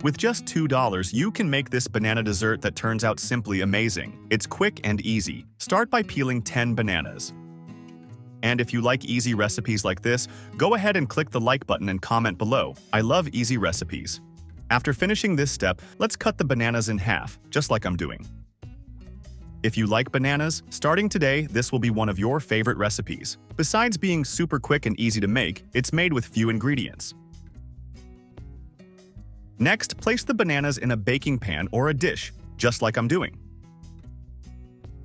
With just $2, you can make this banana dessert that turns out simply amazing. It's quick and easy. Start by peeling 10 bananas. And if you like easy recipes like this, go ahead and click the like button and comment below. I love easy recipes. After finishing this step, let's cut the bananas in half, just like I'm doing. If you like bananas, starting today, this will be one of your favorite recipes. Besides being super quick and easy to make, it's made with few ingredients. Next, place the bananas in a baking pan or a dish, just like I'm doing.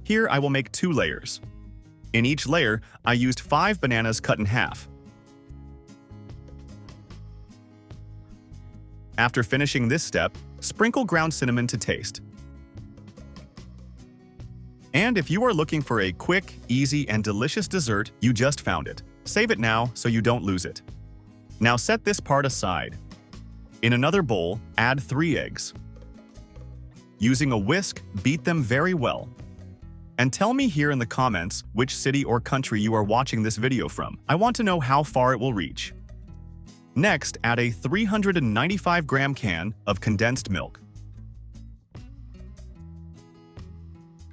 Here I will make 2 layers. In each layer, I used 5 bananas cut in half. After finishing this step, sprinkle ground cinnamon to taste. And if you are looking for a quick, easy, and delicious dessert, you just found it. Save it now so you don't lose it. Now set this part aside. In another bowl, add 3 eggs. Using a whisk, beat them very well. And tell me here in the comments which city or country you are watching this video from. I want to know how far it will reach. Next, add a 395-gram can of condensed milk.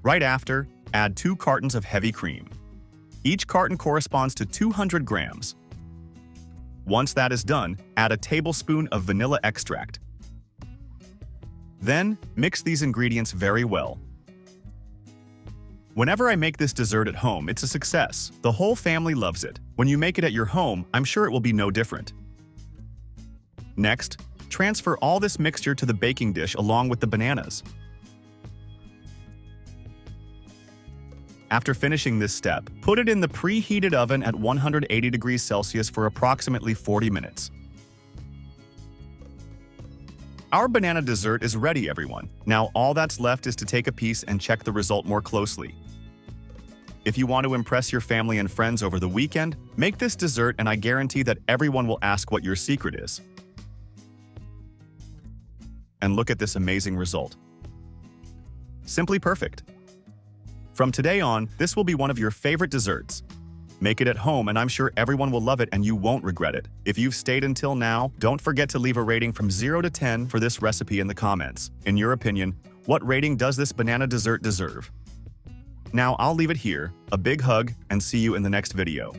Right after, add 2 cartons of heavy cream. Each carton corresponds to 200 grams. Once that is done, add a tablespoon of vanilla extract. Then, mix these ingredients very well. Whenever I make this dessert at home, it's a success. The whole family loves it. When you make it at your home, I'm sure it will be no different. Next, transfer all this mixture to the baking dish along with the bananas. After finishing this step, put it in the preheated oven at 180 degrees Celsius for approximately 40 minutes. Our banana dessert is ready, everyone. Now all that's left is to take a piece and check the result more closely. If you want to impress your family and friends over the weekend, make this dessert and I guarantee that everyone will ask what your secret is. And look at this amazing result. Simply perfect. From today on, this will be one of your favorite desserts. Make it at home and I'm sure everyone will love it and you won't regret it. If you've stayed until now, don't forget to leave a rating from 0 to 10 for this recipe in the comments. In your opinion, what rating does this banana dessert deserve? Now I'll leave it here, a big hug, and see you in the next video.